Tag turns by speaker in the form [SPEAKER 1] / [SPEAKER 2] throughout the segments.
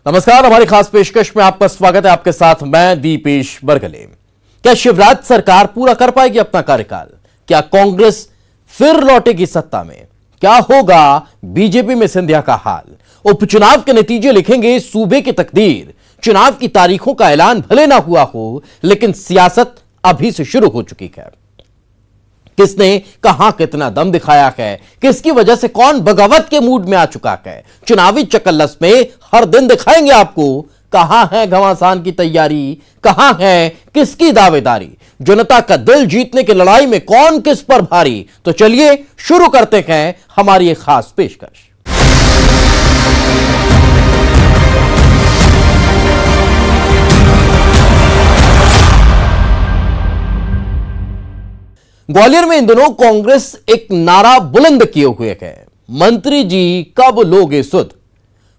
[SPEAKER 1] नमस्कार, हमारी खास पेशकश में आपका स्वागत है। आपके साथ मैं दीपेश बरगले। क्या शिवराज सरकार पूरा कर पाएगी अपना कार्यकाल? क्या कांग्रेस फिर लौटेगी सत्ता में? क्या होगा बीजेपी में सिंधिया का हाल? उपचुनाव के नतीजे लिखेंगे सूबे की तकदीर। चुनाव की तारीखों का ऐलान भले ना हुआ हो, लेकिन सियासत अभी से शुरू हो चुकी है। किसने कहां कितना दम दिखाया है, किसकी वजह से कौन बगावत के मूड में आ चुका है, चुनावी चकल्लस में हर दिन दिखाएंगे आपको। कहां है घमासान की तैयारी, कहां है किसकी दावेदारी, जनता का दिल जीतने की लड़ाई में कौन किस पर भारी। तो चलिए शुरू करते हैं हमारी एक खास पेशकश। ग्वालियर में इन दिनों कांग्रेस एक नारा बुलंद किए हुए है, मंत्री जी कब लोगे सुध।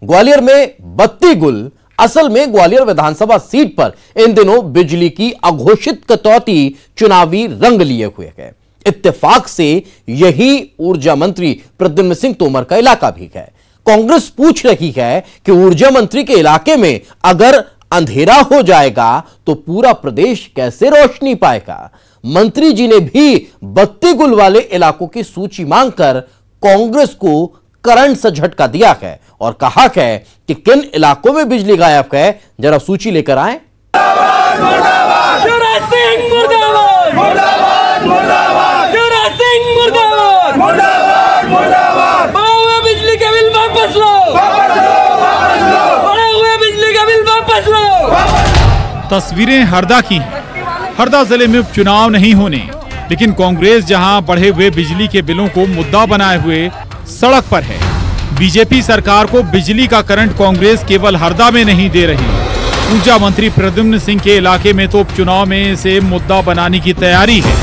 [SPEAKER 1] ग्वालियर में बत्ती गुल। असल में ग्वालियर विधानसभा सीट पर इन दिनों बिजली की अघोषित कटौती चुनावी रंग लिए हुए है। इत्तेफाक से यही ऊर्जा मंत्री प्रद्युम्न सिंह तोमर का इलाका भी है। कांग्रेस पूछ रही है कि ऊर्जा मंत्री के इलाके में अगर अंधेरा हो जाएगा तो पूरा प्रदेश कैसे रोशनी पाएगा। मंत्री जी ने भी बत्ती गुल वाले इलाकों की सूची मांगकर कांग्रेस को करंट से झटका दिया है और कहा है कि किन इलाकों में बिजली गायब है, जरा सूची लेकर आए।
[SPEAKER 2] शिवराज सिंह मुर्दाबाद, मुर्दाबाद, मुर्दाबाद, शिवराज सिंह मुर्दाबाद, मुर्दाबाद, मुर्दाबाद, बढ़े हुए बिजली के बिल वापस लो, वापस लो, वापस लो, बढ़े हुए बिजली के बिल वापस लो।
[SPEAKER 3] तस्वीरें हरदा की हैं। हरदा जिले में उपचुनाव नहीं होने, लेकिन कांग्रेस जहां बढ़े हुए बिजली के बिलों को मुद्दा बनाए हुए सड़क पर है। बीजेपी सरकार को बिजली का करंट कांग्रेस केवल हरदा में नहीं दे रही। ऊर्जा मंत्री प्रद्युम्न सिंह के इलाके में तो उपचुनाव में से मुद्दा बनाने की तैयारी है।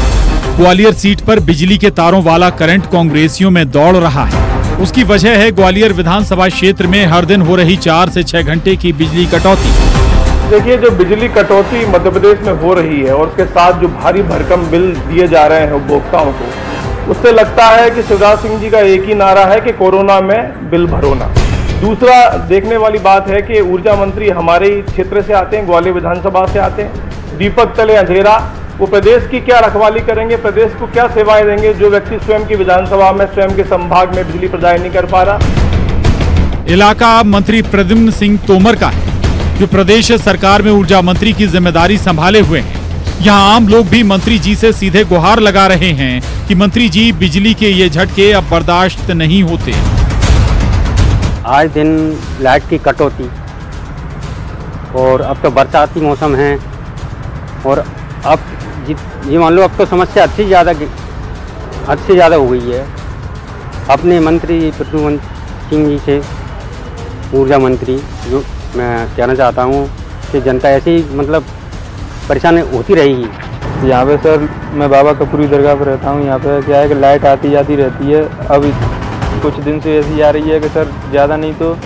[SPEAKER 3] ग्वालियर सीट पर बिजली के तारों वाला करंट कांग्रेसियों में दौड़ रहा है। उसकी वजह है ग्वालियर विधानसभा क्षेत्र में हर दिन हो रही 4 से 6 घंटे की बिजली कटौती।
[SPEAKER 4] देखिए, जो बिजली कटौती मध्य प्रदेश में हो रही है और उसके साथ जो भारी भरकम बिल दिए जा रहे हैं उपभोक्ताओं को, उससे लगता है कि शिवराज सिंह जी का एक ही नारा है कि कोरोना में बिल भरो ना। दूसरा देखने वाली बात है कि ऊर्जा मंत्री हमारे ही क्षेत्र से आते हैं, ग्वालियर विधानसभा से आते हैं। दीपक तले अंधेरा, वो प्रदेश की क्या रखवाली करेंगे, प्रदेश को क्या सेवाएं देंगे जो व्यक्ति स्वयं की विधानसभा में, स्वयं के संभाग में बिजली प्रदाय नहीं कर पा रहा।
[SPEAKER 3] इलाका मंत्री प्रद्युम्न सिंह तोमर का है, जो प्रदेश सरकार में ऊर्जा मंत्री की जिम्मेदारी संभाले हुए हैं। यहाँ आम लोग भी मंत्री जी से सीधे गुहार लगा रहे हैं कि मंत्री जी बिजली के ये झटके अब बर्दाश्त नहीं होते।
[SPEAKER 5] आज दिन लाइट की कटौती, और अब तो बरसाती मौसम है, और अब ये मान लो अब तो समस्या हद से ज़्यादा हो गई है। अपने मंत्री प्रद्युम्न सिंह जी से, ऊर्जा मंत्री, जो मैं कहना चाहता हूँ कि जनता ऐसे ही मतलब परेशान होती रहेगी।
[SPEAKER 4] यहाँ पे सर मैं बाबा कपूरी दरगाह पर रहता हूँ। यहाँ पे क्या है कि लाइट आती जाती रहती है। अब कुछ दिन से ऐसी आ रही है कि सर ज़्यादा नहीं तो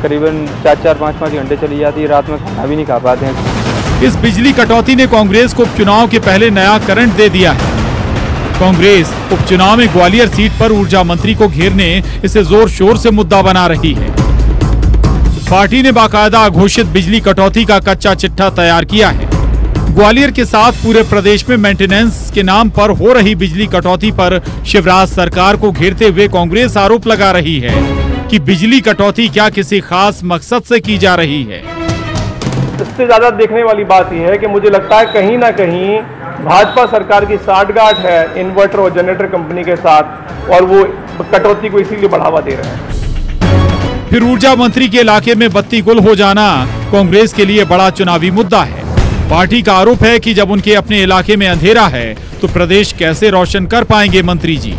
[SPEAKER 4] करीबन 4-5 घंटे चली जाती है। रात में खाना भी नहीं खा पाते हैं।
[SPEAKER 3] इस बिजली कटौती ने कांग्रेस को उपचुनाव के पहले नया करंट दे दिया है। कांग्रेस उपचुनाव में ग्वालियर सीट पर ऊर्जा मंत्री को घेरने इसे जोर शोर से मुद्दा बना रही है। पार्टी ने बाकायदा घोषित बिजली कटौती का कच्चा चिट्ठा तैयार किया है। ग्वालियर के साथ पूरे प्रदेश में मेंटेनेंस के नाम पर हो रही बिजली कटौती पर शिवराज सरकार को घेरते हुए कांग्रेस आरोप लगा रही है कि बिजली कटौती क्या किसी खास मकसद से की जा रही है।
[SPEAKER 4] इससे ज्यादा देखने वाली बात यह है कि मुझे लगता है कहीं ना कहीं भाजपा सरकार की साठगांठ है इन्वर्टर और जनरेटर कंपनी के साथ, और वो कटौती को इसीलिए बढ़ावा दे रहे हैं।
[SPEAKER 3] फिर ऊर्जा मंत्री के इलाके में बत्ती गुल हो जाना कांग्रेस के लिए बड़ा चुनावी मुद्दा है। पार्टी का आरोप है कि जब उनके अपने इलाके में अंधेरा है तो प्रदेश कैसे रोशन कर पाएंगे मंत्री जी।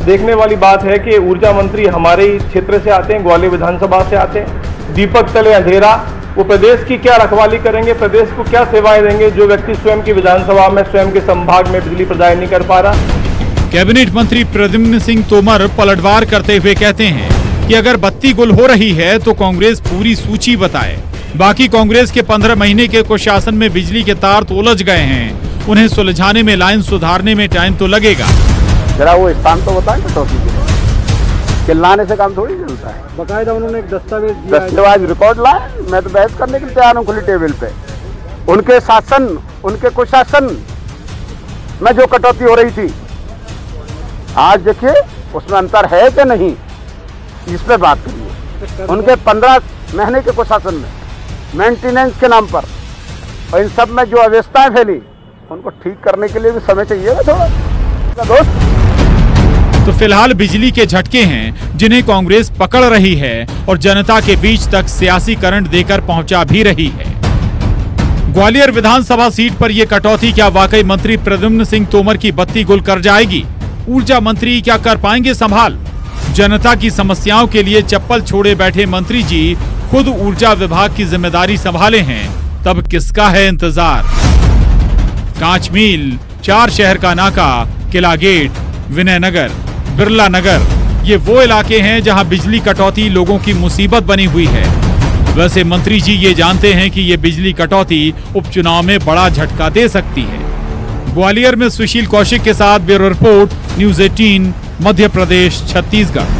[SPEAKER 4] देखने वाली बात है कि ऊर्जा मंत्री हमारे ही क्षेत्र से आते हैं, ग्वालियर विधानसभा से आते हैं। दीपक तले अंधेरा, वो प्रदेश की क्या रखवाली करेंगे, प्रदेश को क्या सेवाएं देंगे जो व्यक्ति स्वयं की विधानसभा में, स्वयं के संभाग में बिजली प्रदाय नहीं कर पा रहा।
[SPEAKER 3] कैबिनेट मंत्री प्रद्युम्न सिंह तोमर पलटवार करते हुए कहते हैं कि अगर बत्ती गुल हो रही है तो कांग्रेस पूरी सूची बताए। बाकी कांग्रेस के 15 महीने के कुशासन में बिजली के तार तो उलझ गए हैं, उन्हें सुलझाने में, लाइन सुधारने में टाइम तो लगेगा।
[SPEAKER 5] जरा वो स्थान तो बताएं कटौती के।
[SPEAKER 6] चिल्लाने से काम थोड़ी चलता है।
[SPEAKER 7] बकायदा उन्होंने एक
[SPEAKER 6] दस्तावेज रिकॉर्ड लाए, मैं तो बहस करने के लिए तैयार हूँ खुली टेबल पे। उनके शासन, उनके कुशासन में जो कटौती हो रही थी, आज देखिए उसमें अंतर है कि नहीं, इस पे बात करिए। उनके 15 महीने के कुशासन में मेंटेनेंस के नाम पर और इन सब में जो अव्यवस्थाएं फैली, उनको ठीक करने के लिए भी समय चाहिए थोड़ा दोस्त।
[SPEAKER 3] तो फिलहाल बिजली के झटके हैं जिन्हें कांग्रेस पकड़ रही है और जनता के बीच तक सियासी करंट देकर पहुंचा भी रही है। ग्वालियर विधानसभा सीट पर यह कटौती क्या वाकई मंत्री प्रद्युम्न सिंह तोमर की बत्ती गुल कर जाएगी? ऊर्जा मंत्री क्या कर पाएंगे संभाल? जनता की समस्याओं के लिए चप्पल छोड़े बैठे मंत्री जी खुद ऊर्जा विभाग की जिम्मेदारी संभाले हैं, तब किसका है इंतजार? कांच मील, 4 शहर का नाका, किला गेट, विनय नगर, बिरला नगर, ये वो इलाके हैं जहां बिजली कटौती लोगों की मुसीबत बनी हुई है। वैसे मंत्री जी ये जानते हैं कि ये बिजली कटौती उपचुनाव में बड़ा झटका दे सकती है। ग्वालियर में सुशील कौशिक के साथ bureau report, news 18, Madhya Pradesh, Chhattisgarh.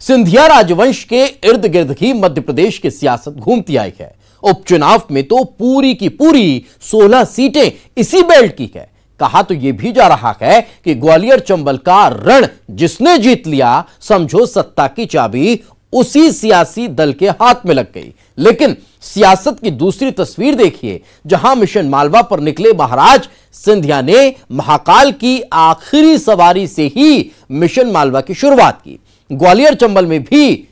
[SPEAKER 1] Scindia राजवंश के इर्द गिर्द ही मध्य प्रदेश की सियासत घूमती आई है। उपचुनाव में तो पूरी की पूरी 16 सीटें इसी बेल्ट की है। कहा तो यह भी जा रहा है कि ग्वालियर चंबल का रण जिसने जीत लिया, समझो सत्ता की चाबी उसी सियासी दल के हाथ में लग गई। लेकिन सियासत की दूसरी तस्वीर देखिए, जहां मिशन मालवा पर निकले महाराज सिंधिया ने महाकाल की आखिरी सवारी से ही मिशन मालवा की शुरुआत की। ग्वालियर चंबल में भी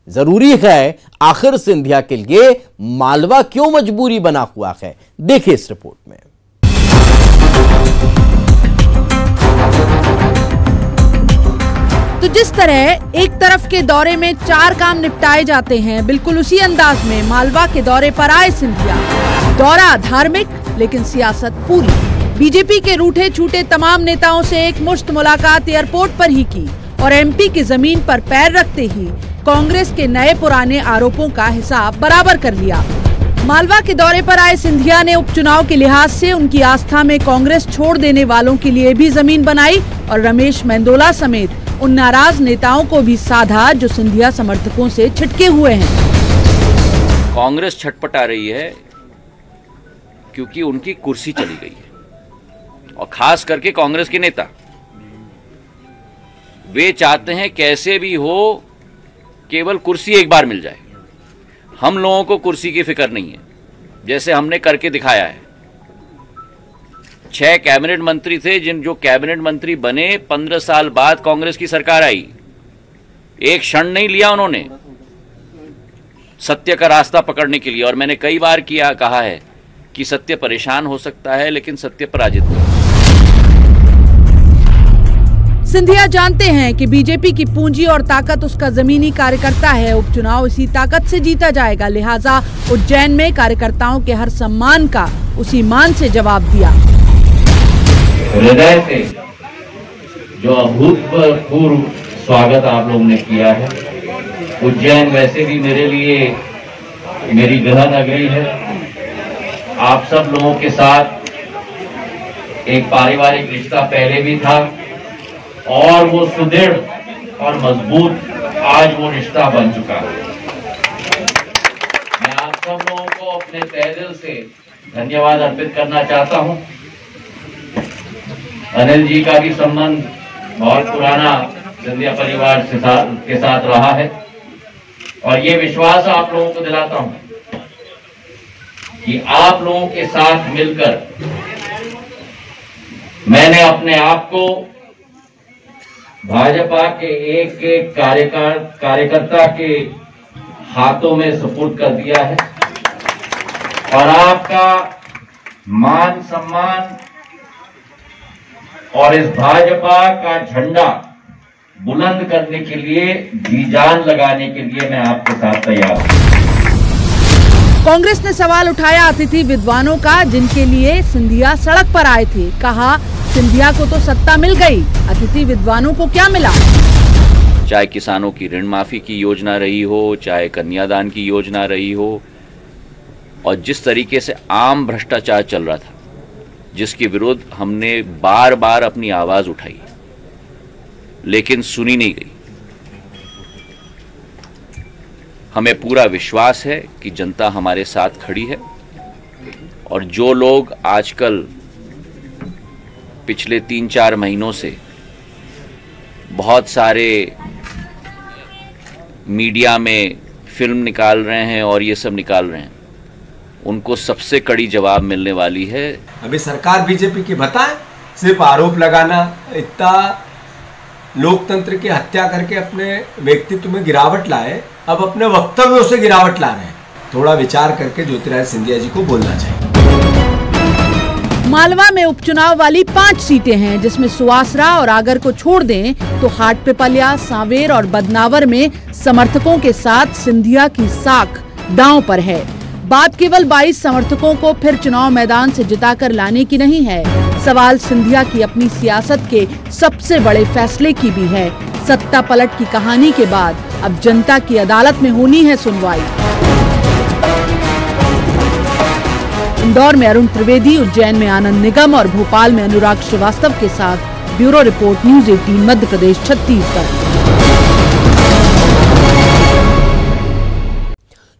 [SPEAKER 1] जरूरी है, आखिर सिंधिया के लिए मालवा क्यों मजबूरी बना हुआ है, देखिए इस रिपोर्ट में।
[SPEAKER 8] तो जिस तरह एक तरफ के दौरे में 4 काम निपटाए जाते हैं, बिल्कुल उसी अंदाज में मालवा के दौरे पर आए सिंधिया। दौरा धार्मिक लेकिन सियासत पूरी। बीजेपी के रूठे छूटे तमाम नेताओं से एक मुश्त मुलाकात एयरपोर्ट पर ही की और एमपी की जमीन पर पैर रखते ही कांग्रेस के नए पुराने आरोपों का हिसाब बराबर कर लिया। मालवा के दौरे पर आए सिंधिया ने उपचुनाव के लिहाज से उनकी आस्था में कांग्रेस छोड़ देने वालों के लिए भी जमीन बनाई और रमेश मेंदोला समेत उन नाराज नेताओं को भी साधा जो सिंधिया समर्थकों से छिटके हुए हैं।
[SPEAKER 9] कांग्रेस छटपटा रही है क्योंकि उनकी कुर्सी चली गई है और खास करके कांग्रेस के नेता वे चाहते हैं कैसे भी हो केवल कुर्सी एक बार मिल जाए। हम लोगों को कुर्सी की फिक्र नहीं है, जैसे हमने करके दिखाया है। 6 कैबिनेट मंत्री थे, जो कैबिनेट मंत्री बने 15 साल बाद कांग्रेस की सरकार आई। एक क्षण नहीं लिया उन्होंने सत्य का रास्ता पकड़ने के लिए। और मैंने कई बार कहा है कि सत्य परेशान हो सकता है लेकिन सत्य पराजित नहीं।
[SPEAKER 8] सिंधिया जानते हैं कि बीजेपी की पूंजी और ताकत उसका जमीनी कार्यकर्ता है। उपचुनाव इसी ताकत से जीता जाएगा, लिहाजा उज्जैन में कार्यकर्ताओं के हर सम्मान का उसी मान से जवाब दिया।
[SPEAKER 10] हृदय से जो अभूतपूर्व स्वागत आप लोगों ने किया है। उज्जैन वैसे भी मेरे लिए मेरी गृह नगरी है। आप सब लोगों के साथ एक पारिवारिक रिश्ता पहले भी था और वो सुदृढ़ और मजबूत आज वो रिश्ता बन चुका है। मैं आप सब लोगों को अपने तहे दिल से धन्यवाद अर्पित करना चाहता हूं। अनिल जी का भी संबंध बहुत पुराना सिंधिया परिवार के साथ रहा है और ये विश्वास आप लोगों को दिलाता हूं कि आप लोगों के साथ मिलकर मैंने अपने आप को भाजपा के एक एक कार्यकर्ता के हाथों में सुपुर्द कर दिया है और आपका मान सम्मान और इस भाजपा का झंडा बुलंद करने के लिए, जी जान लगाने के लिए मैं आपके साथ तैयार हूं।
[SPEAKER 8] कांग्रेस ने सवाल उठाया अतिथि विद्वानों का, जिनके लिए सिंधिया सड़क पर आए थे। कहा सिंधिया को तो सत्ता मिल गई, अतिथि विद्वानों को क्या मिला?
[SPEAKER 9] चाहे किसानों की ऋण माफी की योजना रही हो, चाहे कन्यादान की योजना रही हो, और जिस तरीके से आम भ्रष्टाचार चल रहा था, जिसके विरुद्ध हमने बार बार अपनी आवाज उठाई, लेकिन सुनी नहीं गई। हमें पूरा विश्वास है कि जनता हमारे साथ खड़ी है और जो लोग आजकल पिछले 3-4 महीनों से बहुत सारे मीडिया में फिल्म निकाल रहे हैं और ये सब निकाल रहे हैं, उनको सबसे कड़ी जवाब मिलने वाली है।
[SPEAKER 7] अभी सरकार बीजेपी की बताएं, सिर्फ आरोप लगाना, इतना लोकतंत्र की हत्या करके अपने व्यक्तित्व में गिरावट लाए, अब अपने वक्तव्यों से गिरावट ला रहे हैं। थोड़ा विचार करके ज्योतिरादित्य सिंधिया जी को बोलना चाहिए।
[SPEAKER 8] मालवा में उपचुनाव वाली 5 सीटें हैं, जिसमें सुवासरा और आगर को छोड़ दें तो हाटपिपलिया, सांवेर और बदनावर में समर्थकों के साथ सिंधिया की साख दांव पर है। बात केवल 22 समर्थकों को फिर चुनाव मैदान से जिताकर लाने की नहीं है, सवाल सिंधिया की अपनी सियासत के सबसे बड़े फैसले की भी है। सत्ता पलट की कहानी के बाद अब जनता की अदालत में होनी है सुनवाई। इंदौर में अरुण त्रिवेदी, उज्जैन में आनंद निगम और भोपाल में अनुराग श्रीवास्तव के साथ bureau report, news 18 Madhya Pradesh, Chhattisgarh.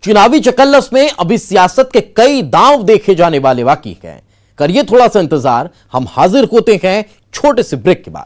[SPEAKER 1] चुनावी चकल्लस में अभी सियासत के कई दांव देखे जाने वाले बाकी हैं। करिए थोड़ा सा इंतजार, हम हाजिर होते हैं छोटे से ब्रेक के बाद।